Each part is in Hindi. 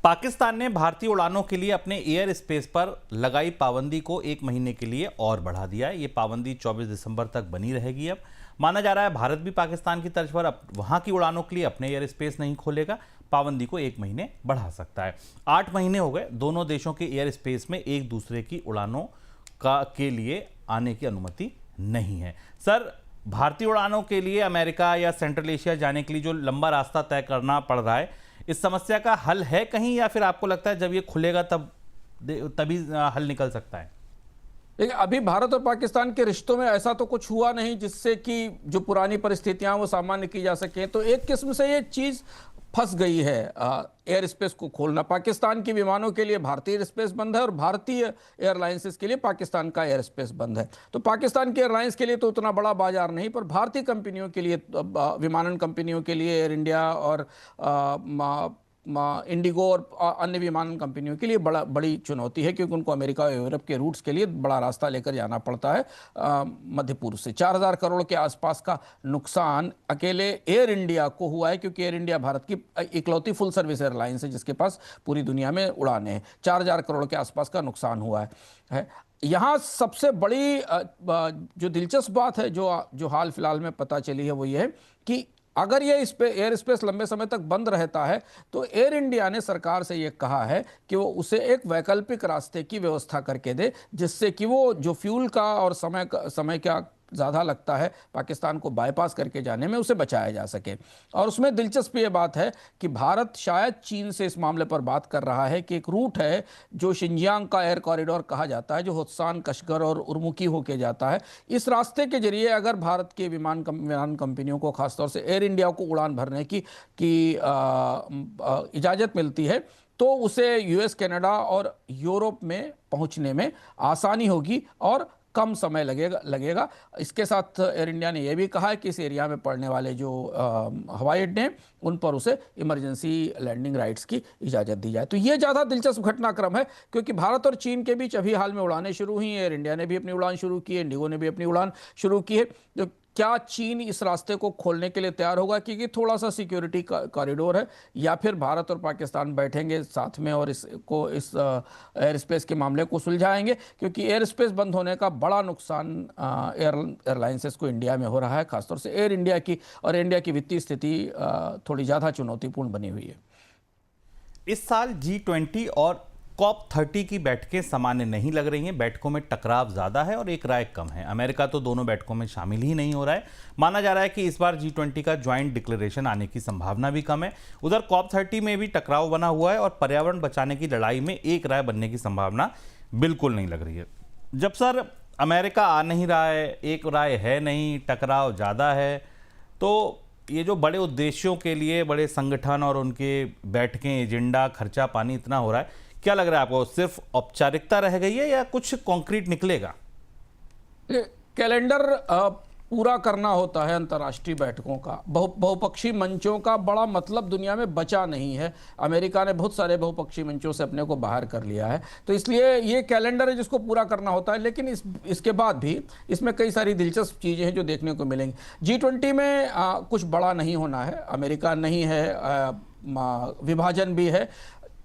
पाकिस्तान ने भारतीय उड़ानों के लिए अपने एयर स्पेस पर लगाई पाबंदी को 1 महीने के लिए और बढ़ा दिया है। ये पाबंदी 24 दिसंबर तक बनी रहेगी। अब माना जा रहा है भारत भी पाकिस्तान की तर्ज पर अब वहां की उड़ानों के लिए अपने एयर स्पेस नहीं खोलेगा, पाबंदी को 1 महीने बढ़ा सकता है। 8 महीने हो गए दोनों देशों के एयर स्पेस में एक दूसरे की उड़ानों के लिए आने की अनुमति नहीं है। सर, भारतीय उड़ानों के लिए अमेरिका या सेंट्रल एशिया जाने के लिए जो लंबा रास्ता तय करना पड़ रहा है, इस समस्या का हल है कहीं, या फिर आपको लगता है जब ये खुलेगा तभी हल निकल सकता है? देखिए, अभी भारत और पाकिस्तान के रिश्तों में ऐसा तो कुछ हुआ नहीं जिससे कि जो पुरानी परिस्थितियां वो सामान्य की जा सके। तो एक किस्म से ये चीज फंस गई है एयर स्पेस को खोलना। पाकिस्तान के विमानों के लिए भारतीय एयर स्पेस बंद है और भारतीय एयरलाइंसेस के लिए पाकिस्तान का एयर स्पेस बंद है। तो पाकिस्तान के एयरलाइंस के लिए तो उतना बड़ा बाजार नहीं, पर भारतीय कंपनियों के लिए, विमानन कंपनियों के लिए, एयर इंडिया और इंडिगो और अन्य विमानन कंपनियों के लिए बड़ी चुनौती है, क्योंकि उनको अमेरिका और यूरोप के रूट्स के लिए बड़ा रास्ता लेकर जाना पड़ता है मध्य पूर्व से। 4000 करोड़ के आसपास का नुकसान अकेले एयर इंडिया को हुआ है, क्योंकि एयर इंडिया भारत की इकलौती फुल सर्विस एयरलाइंस है जिसके पास पूरी दुनिया में उड़ानें हैं। 4000 करोड़ के आसपास का नुकसान हुआ है। यहाँ सबसे बड़ी जो दिलचस्प बात है जो हाल फिलहाल में पता चली है वो ये है कि अगर ये एयर स्पेस लंबे समय तक बंद रहता है तो एयर इंडिया ने सरकार से ये कहा है कि वो उसे एक वैकल्पिक रास्ते की व्यवस्था करके दे, जिससे कि वो जो फ्यूल का और समय का ज़्यादा लगता है पाकिस्तान को बाईपास करके जाने में, उसे बचाया जा सके। और उसमें दिलचस्प ये बात है कि भारत शायद चीन से इस मामले पर बात कर रहा है कि एक रूट है जो शिंजियांग का एयर कॉरिडोर कहा जाता है, जो होत्सान, कशगर और उर्मुकी होके जाता है। इस रास्ते के जरिए अगर भारत के विमान कंपनियों को, खासतौर से एयर इंडिया को उड़ान भरने की इजाज़त मिलती है, तो उसे यूएस, कनाडा और यूरोप में पहुंचने में आसानी होगी और कम समय लगेगा। इसके साथ एयर इंडिया ने यह भी कहा है कि इस एरिया में पड़ने वाले जो हवाई अड्डे हैं उन पर उसे इमरजेंसी लैंडिंग राइट्स की इजाज़त दी जाए। तो ये ज़्यादा दिलचस्प घटनाक्रम है, क्योंकि भारत और चीन के बीच अभी हाल में उड़ानें शुरू हुई हैं। एयर इंडिया ने भी अपनी उड़ान शुरू की है, इंडिगो ने भी अपनी उड़ान शुरू की है। जो क्या चीन इस रास्ते को खोलने के लिए तैयार होगा, क्योंकि थोड़ा सा सिक्योरिटी कॉरिडोर है, या फिर भारत और पाकिस्तान बैठेंगे साथ में और इस एयर स्पेस के मामले को सुलझाएंगे? क्योंकि एयर स्पेस बंद होने का बड़ा नुकसान एयरलाइंसेस को इंडिया में हो रहा है, खासतौर से एयर इंडिया की, और इंडिया की वित्तीय स्थिति थोड़ी ज़्यादा चुनौतीपूर्ण बनी हुई है। इस साल G20 और COP30 की बैठकें सामान्य नहीं लग रही हैं। बैठकों में टकराव ज़्यादा है और एक राय कम है। अमेरिका तो दोनों बैठकों में शामिल ही नहीं हो रहा है। माना जा रहा है कि इस बार G20 का ज्वाइंट डिक्लेरेशन आने की संभावना भी कम है। उधर COP30 में भी टकराव बना हुआ है और पर्यावरण बचाने की लड़ाई में एक राय बनने की संभावना बिल्कुल नहीं लग रही है। जब सर अमेरिका आ नहीं रहा है, एक राय है नहीं, टकराव ज़्यादा है, तो ये जो बड़े उद्देश्यों के लिए बड़े संगठन और उनके बैठकें, एजेंडा, खर्चा पानी इतना हो रहा है, क्या लग रहा है आपको? सिर्फ औपचारिकता रह गई है या कुछ कॉन्क्रीट निकलेगा? कैलेंडर पूरा करना होता है अंतर्राष्ट्रीय बैठकों का। बहुपक्षीय मंचों का बड़ा मतलब दुनिया में बचा नहीं है। अमेरिका ने बहुत सारे बहुपक्षीय मंचों से अपने को बाहर कर लिया है, तो इसलिए ये कैलेंडर है जिसको पूरा करना होता है। लेकिन इसके बाद भी इसमें कई सारी दिलचस्प चीज़ें हैं जो देखने को मिलेंगी। G20 में कुछ बड़ा नहीं होना है। अमेरिका नहीं है, विभाजन भी है।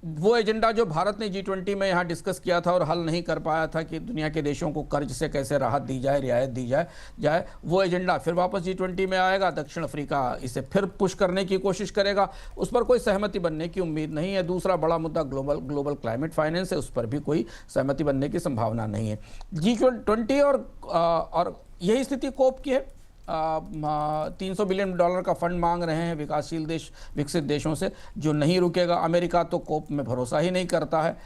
वो एजेंडा जो भारत ने G20 में यहाँ डिस्कस किया था और हल नहीं कर पाया था कि दुनिया के देशों को कर्ज से कैसे राहत दी जाए, रियायत दी जाए, वो एजेंडा फिर वापस G20 में आएगा। दक्षिण अफ्रीका इसे फिर पुश करने की कोशिश करेगा। उस पर कोई सहमति बनने की उम्मीद नहीं है। दूसरा बड़ा मुद्दा ग्लोबल क्लाइमेट फाइनेंस है, उस पर भी कोई सहमति बनने की संभावना नहीं है। G20 और यही स्थिति कोप की है। 300 बिलियन डॉलर का फंड मांग रहे हैं विकासशील देश, विकसित देशों से, जो नहीं रुकेगा। अमेरिका तो कोप में भरोसा ही नहीं करता है,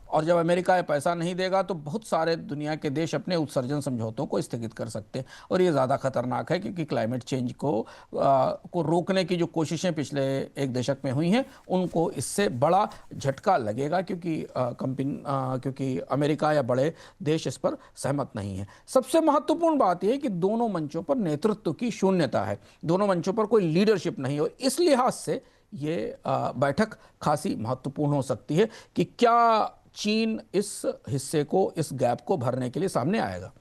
और जब अमेरिका ये पैसा नहीं देगा तो बहुत सारे दुनिया के देश अपने उत्सर्जन समझौतों को स्थगित कर सकते हैं, और ये ज़्यादा खतरनाक है, क्योंकि क्लाइमेट चेंज को रोकने की जो कोशिशें पिछले एक दशक में हुई हैं उनको इससे बड़ा झटका लगेगा, क्योंकि अमेरिका या बड़े देश इस पर सहमत नहीं है। सबसे महत्वपूर्ण बात यह है कि दोनों मंचों पर नेतृत्व की शून्यता है, दोनों मंचों पर कोई लीडरशिप नहीं हो। इस लिहाज से ये बैठक खासी महत्वपूर्ण हो सकती है कि क्या चीन इस हिस्से को, इस गैप को भरने के लिए सामने आएगा।